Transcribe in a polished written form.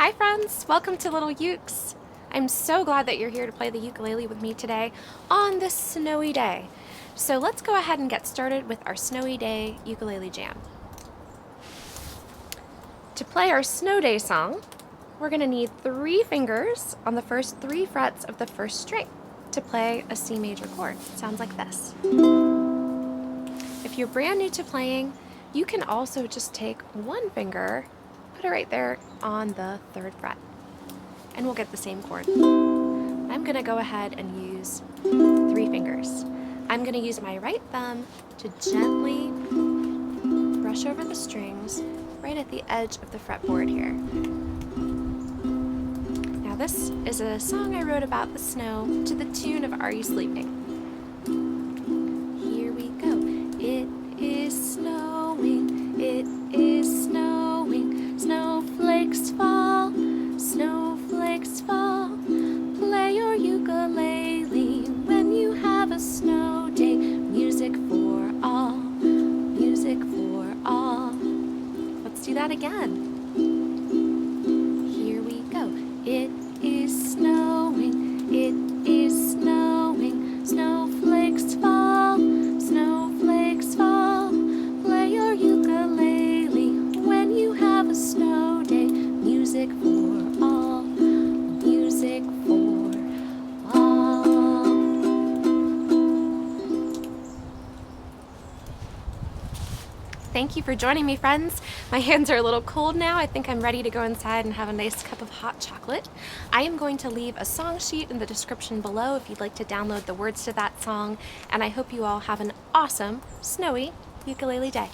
Hi friends, welcome to Little Ukes. I'm so glad that you're here to play the ukulele with me today on this snowy day. So let's go ahead and get started with our snowy day ukulele jam. To play our snow day song, we're going to need 3 fingers on the first 3 frets of the first string to play a C major chord. It sounds like this. If you're brand new to playing, you can also just take 1 finger, put it right there on the 3rd fret, and we'll get the same chord. I'm going to go ahead and use 3 fingers. I'm going to use my right thumb to gently brush over the strings right at the edge of the fretboard here. Now this is a song I wrote about the snow to the tune of Are You Sleeping? Here we go. It is snowing, it is snowing, snowflakes fall, snowflakes fall. Play your ukulele when you have a snow day. Music for all, music for all. Let's do that again. Here we go. It is snowing, it is snowing, snowflakes fall, snowflakes fall. Play your ukulele when you have a snow day. Music for all, music for all. Thank you for joining me, friends. My hands are a little cold now. I think I'm ready to go inside and have a nice cup of hot chocolate. I am going to leave a song sheet in the description below if you'd like to download the words to that song, and I hope you all have an awesome, snowy ukulele day.